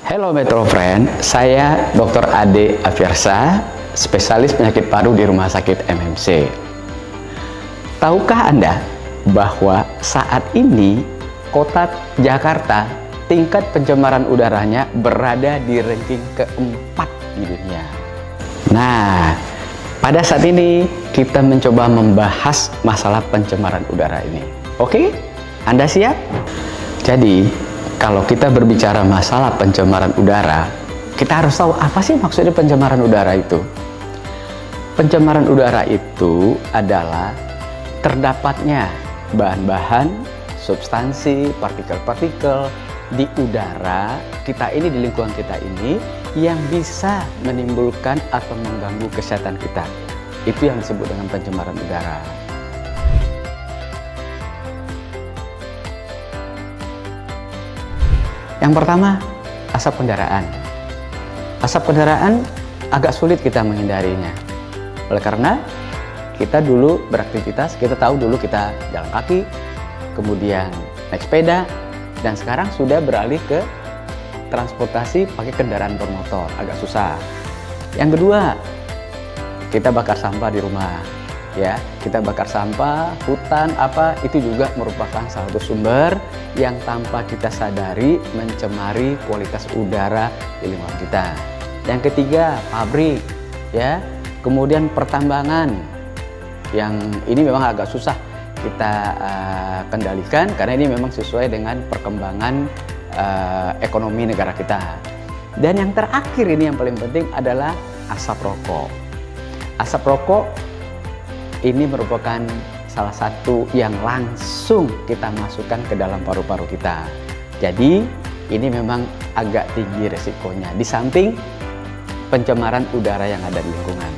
Hello Metro Friend, saya Dr. Ade Afirsa, spesialis penyakit paru di Rumah Sakit MMC. Tahukah Anda bahwa saat ini kota Jakarta tingkat pencemaran udaranya berada di ranking keempat di dunia? Nah, pada saat ini kita mencoba membahas masalah pencemaran udara ini. Oke? Anda siap? Jadi, kalau kita berbicara masalah pencemaran udara, kita harus tahu apa sih maksudnya pencemaran udara itu. Pencemaran udara itu adalah terdapatnya bahan-bahan, substansi, partikel-partikel di udara kita ini, di lingkungan kita ini, yang bisa menimbulkan atau mengganggu kesehatan kita. Itu yang disebut dengan pencemaran udara. Yang pertama, asap kendaraan. Asap kendaraan agak sulit kita menghindarinya. Oleh karena kita dulu beraktivitas, kita tahu dulu kita jalan kaki, kemudian naik sepeda, dan sekarang sudah beralih ke transportasi pakai kendaraan bermotor, agak susah. Yang kedua, kita bakar sampah di rumah. Ya, kita bakar sampah, hutan, itu juga merupakan salah satu sumber yang tanpa kita sadari mencemari kualitas udara di lingkungan kita. Yang ketiga, pabrik, ya, kemudian pertambangan, yang ini memang agak susah kita kendalikan karena ini memang sesuai dengan perkembangan ekonomi negara kita. Dan yang terakhir ini yang paling penting adalah asap rokok. Asap rokok ini merupakan salah satu yang langsung kita masukkan ke dalam paru-paru kita. Jadi ini memang agak tinggi resikonya, di samping pencemaran udara yang ada di lingkungan.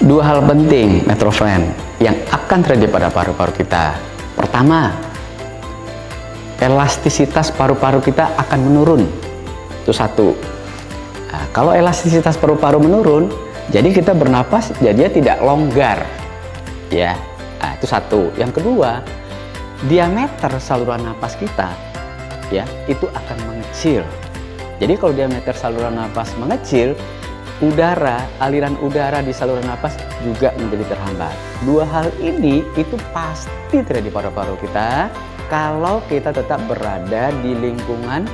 Dua hal penting, Metro Friend, yang akan terjadi pada paru-paru kita. Pertama, elastisitas paru-paru kita akan menurun. Itu satu. Nah, kalau elastisitas paru-paru menurun, jadi kita bernapas jadinya tidak longgar, ya. Nah, itu satu. Yang kedua, diameter saluran napas kita, ya, itu akan mengecil. Jadi kalau diameter saluran napas mengecil, aliran udara di saluran napas juga menjadi terhambat. Dua hal ini itu pasti terjadi pada paru kita kalau kita tetap berada di lingkungan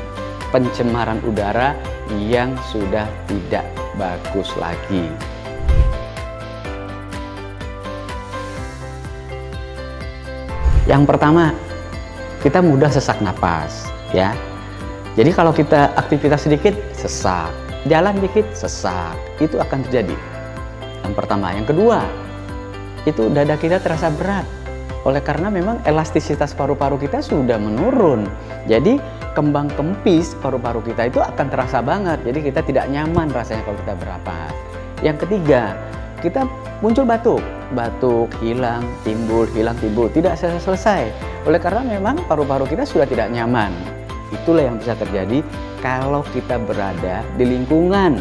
pencemaran udara yang sudah tidak bagus lagi. Yang pertama, kita mudah sesak napas, ya. Jadi kalau kita aktivitas sedikit sesak, jalan dikit sesak, itu akan terjadi. Yang pertama. Yang kedua, itu dada kita terasa berat. Oleh karena memang elastisitas paru-paru kita sudah menurun. Jadi kembang kempis paru-paru kita itu akan terasa banget. Jadi kita tidak nyaman rasanya kalau kita bernapas. Yang ketiga, kita muncul batuk. Batuk, hilang, timbul, tidak selesai. Oleh karena memang paru-paru kita sudah tidak nyaman. Itulah yang bisa terjadi kalau kita berada di lingkungan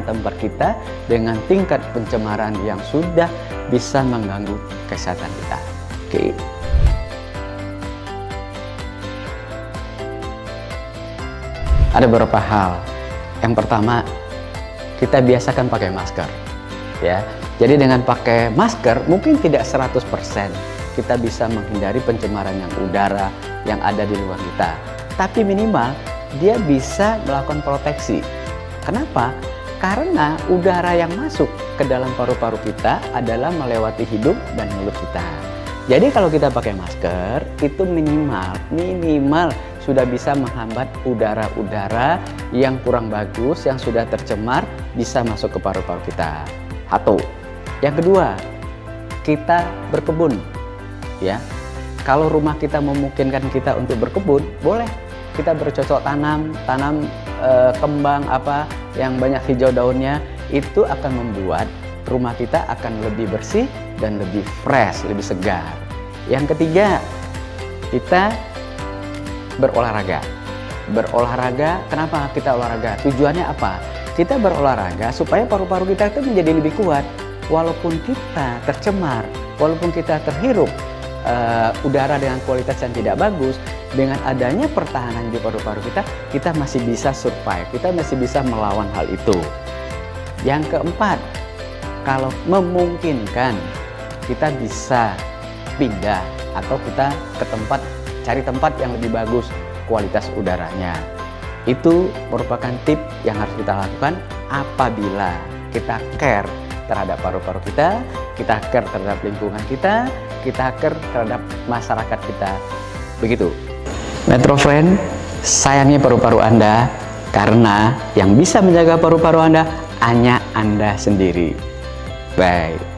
tempat kita dengan tingkat pencemaran yang sudah bisa mengganggu kesehatan kita. Oke. Ada beberapa hal. Yang pertama, kita biasakan pakai masker, ya. Jadi dengan pakai masker mungkin tidak 100% kita bisa menghindari pencemaran udara yang ada di luar kita. Tapi minimal dia bisa melakukan proteksi. Kenapa? Karena udara yang masuk ke dalam paru-paru kita adalah melewati hidung dan mulut kita. Jadi kalau kita pakai masker itu minimal sudah bisa menghambat udara-udara yang kurang bagus, yang sudah tercemar, bisa masuk ke paru-paru kita. Satu. Yang kedua, kita berkebun, ya. Kalau rumah kita memungkinkan kita untuk berkebun, boleh kita bercocok tanam kembang yang banyak hijau daunnya, itu akan membuat rumah kita akan lebih bersih dan lebih fresh, lebih segar. Yang ketiga, kita berolahraga. Berolahraga, kenapa kita olahraga? Tujuannya apa? Kita berolahraga supaya paru-paru kita itu menjadi lebih kuat. Walaupun kita tercemar, walaupun kita terhirup udara dengan kualitas yang tidak bagus, dengan adanya pertahanan di paru-paru kita masih bisa survive, kita masih bisa melawan hal itu. Yang keempat, kalau memungkinkan, kita bisa pindah atau kita ke cari tempat yang lebih bagus kualitas udaranya. Itu merupakan tip yang harus kita lakukan apabila kita care terhadap paru-paru kita care terhadap lingkungan kita care terhadap masyarakat kita. Begitu. Metro Friend, sayangi paru-paru Anda, karena yang bisa menjaga paru-paru Anda hanya Anda sendiri. Bye.